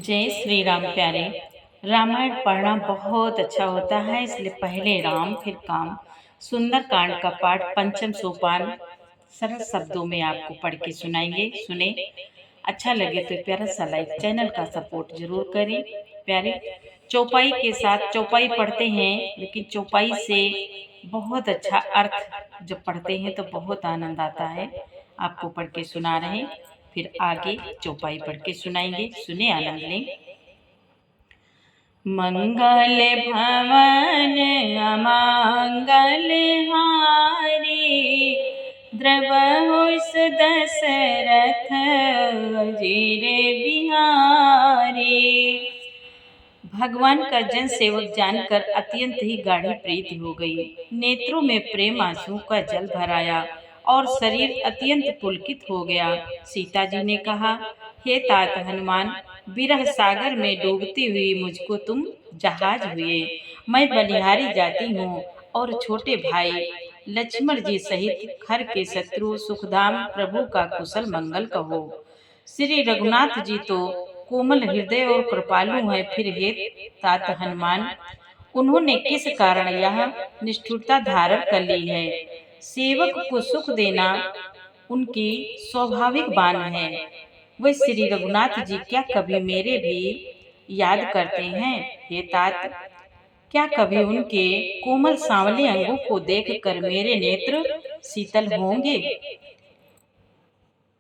जय श्री राम प्यारे। रामायण पढ़ना बहुत अच्छा होता है, इसलिए पहले राम फिर काम। सुंदर कांड का पाठ पंचम सोपान सरल शब्दों में आपको पढ़ के सुनाएंगे। सुने। अच्छा लगे तो प्यारा सा लाइक, चैनल का सपोर्ट जरूर करें। प्यारे, चौपाई के साथ चौपाई पढ़ते हैं, लेकिन चौपाई से बहुत अच्छा अर्थ जब पढ़ते हैं तो बहुत आनंद आता है। आपको पढ़ के सुना रहे हैं, फिर आगे चौपाई पढ़ के सुनाएंगे। सुने, आनंद लें। मंगल भवन अमंगल हारी, द्रवहु दशरथ अजीर बिहारी। भगवान का जन सेवक जानकर अत्यंत ही गाढ़ी प्रीति हो गई। नेत्रों में प्रेम आंसू का जल भराया और शरीर अत्यंत पुलकित हो गया। सीता जी ने कहा, हे तात हनुमान, विरह सागर में डूबती हुई मुझको तुम जहाज हुए। मैं बलिहारी जाती हूँ और छोटे भाई लक्ष्मण जी सहित खर के शत्रु सुखधाम प्रभु का कुशल मंगल कहो। श्री रघुनाथ जी तो कोमल हृदय और कृपालु है, फिर हे तात हनुमान, उन्होंने किस कारण यह निष्ठुरता धारण कर ली है। सेवक को सुख देना उनकी स्वाभाविक बात है। वे श्री रघुनाथ जी क्या कभी मेरे भी याद करते हैं? हे तात, क्या कभी उनके कोमल सांवले अंगों को देखकर मेरे नेत्र शीतल होंगे?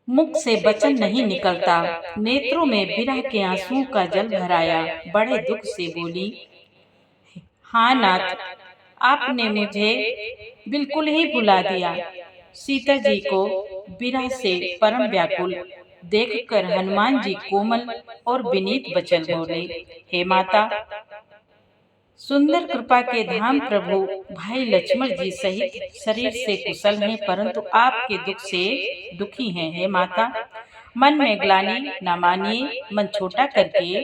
मुख से वचन नहीं निकलता, नेत्रों में विरह के आंसुओं का जल भराया। बड़े दुख से बोली, हाँ नाथ, आपने मुझे बिल्कुल ही भुला दिया। सीता जी को विरह से परम व्याकुल देखकर हनुमान जी कोमल और विनीत वचन बोले, हे माता, सुंदर कृपा के धाम प्रभु भाई लक्ष्मण जी सहित शरीर से कुशल हैं, परंतु आपके दुख से दुखी हैं। हे माता, मन में ग्लानि न मानिए, मन छोटा करके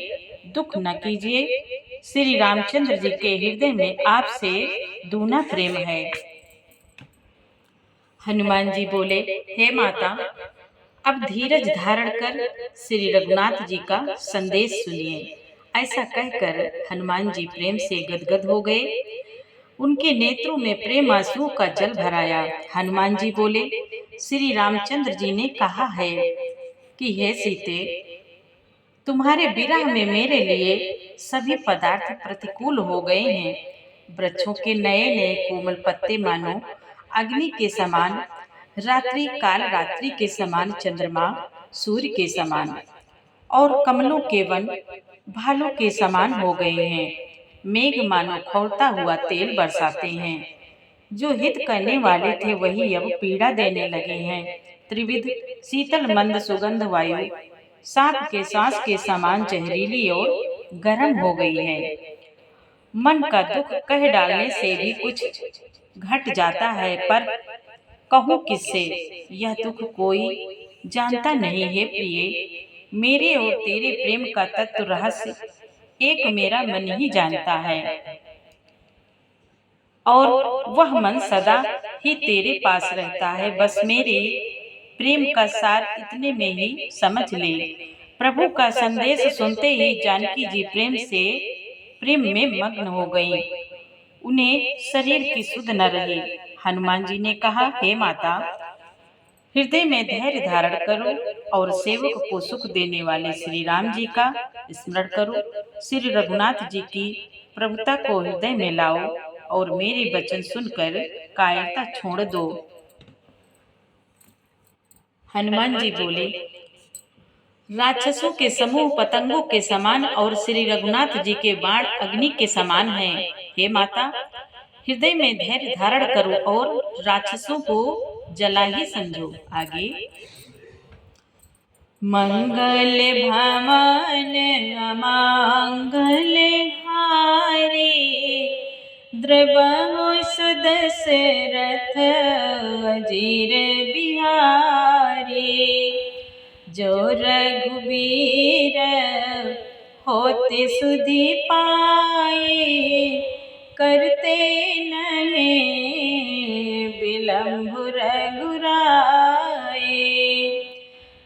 दुख न कीजिए। श्री रामचंद्र जी के हृदय में आपसे दूना प्रेम है। हनुमान जी बोले, हे माता, अब धीरज धारण कर श्री रघुनाथ जी का संदेश सुनिए। ऐसा कहकर हनुमान जी प्रेम से गदगद हो गए। उनके नेत्रों में प्रेम आंसुओं का जल भराया। हनुमान जी बोले, श्री रामचंद्र जी ने कहा है कि हे सीते, तुम्हारे विरह में मेरे लिए सभी पदार्थ प्रतिकूल हो गए हैं। वृक्षों के नए नए कोमल पत्ते मानो अग्नि के समान, रात्रि काल रात्रि के समान चंद्रमा सूर्य के समान, और कमलों के वन भालों के समान हो गए हैं। मेघ मानो खौलता हुआ तेल बरसाते हैं। जो हित करने वाले थे वही अब पीड़ा देने लगे हैं। त्रिविध शीतल मंद सुगंध वायु सांप के सांस के समान जहरीली और गर्म हो गई है। मन का दुख कह डालने से भी कुछ घट जाता है, पर कहूँ किससे, यह दुख कोई जानता नहीं है प्रिय। मेरे और तेरे प्रेम का तत्व रहस्य एक मेरा मन ही जानता है, और वह मन सदा ही तेरे पास रहता है। बस मेरे प्रेम का सार इतने में ही समझ ले। प्रभु का संदेश सुनते ही जानकी जी प्रेम में मग्न हो गईं। उन्हें शरीर की सुध न रही। हनुमान जी ने कहा, हे माता, हृदय में धैर्य धारण करो और सेवक को सुख देने वाले श्री राम जी का स्मरण करो। श्री रघुनाथ जी की प्रभुता को हृदय में लाओ और मेरे वचन सुनकर कायरता छोड़ दो। हनुमान जी बोले, राक्षसों के समूह पतंगों के समान और श्री रघुनाथ जी के बाण अग्नि के समान हैं। हे माता, हृदय में धैर्य धारण करो और राक्षसों को जला ही समझो। आगे, मंगल भवन अमंगल हारी, द्रवहु दशरथ अजीर बिहारी। जो रघुबीर होते सुधि पाए, करते नहीं विलंब रघुराए।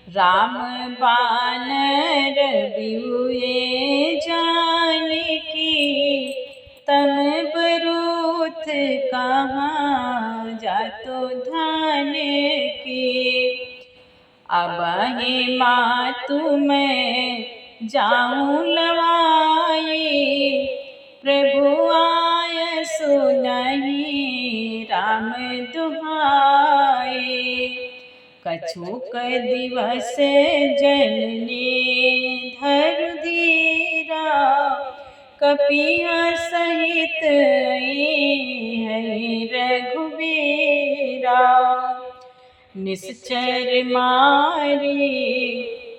राम बानर बिहुए अब हे मातु मैं जाऊं लवाई, प्रभु आय सुनहि राम दुहाई। कछुक दिवस जननी धरु धीरा, कपिया सहित है रघुबीरा। निश्चर मारी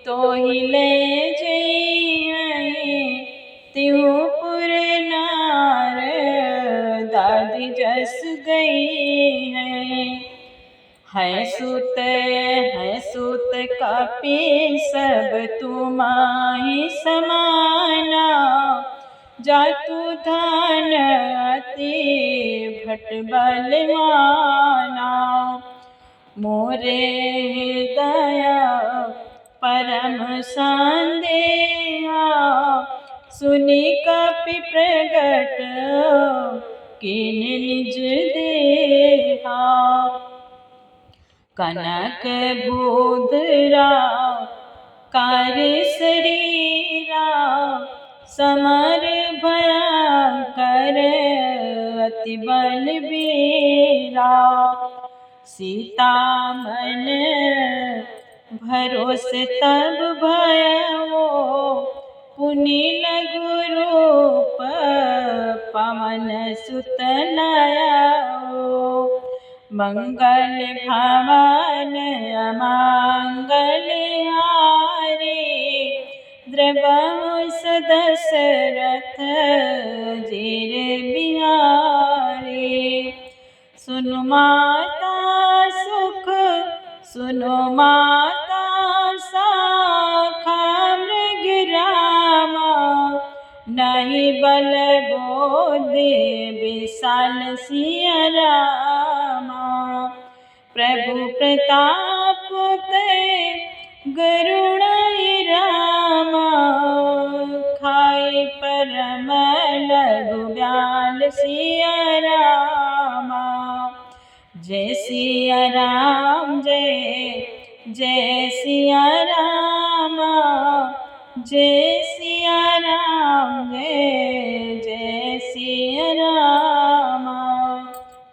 तोहि ले जइयै, तिहु पुर नार दादी जस गई है सुत कपि सब तुमाहि समाना, जातु धन अति भट बलवाना। मोरे हृदय परम संदेहा, सुनि कपि प्रगट कीन निज देहा। कनक भूधरा कार शरीरा, समर भयंकर अति बलबीरा। सीता मन भरोसे तब भयो, पुनि लघु रूप पवन सुत लायो। मंगल भवन अमंगल हारी, द्रवहु दशरथ जीर बिहारी। सुनु माता सुख सुनो माता शाखा मृग रामा, नहीं बल बोधि विशाल सिया रामा। प्रभु प्रताप ते गरुड़ रामा, खाई परम लघु ब्याल सिया रामा। जय सिया राम जय जय सिया राम, जय सिया राम जय जय सिया राम।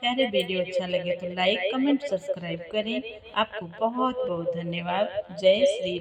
प्यारे वीडियो अच्छा लगे तो लाइक कमेंट सब्सक्राइब करें। आपको बहुत बहुत धन्यवाद। जय श्री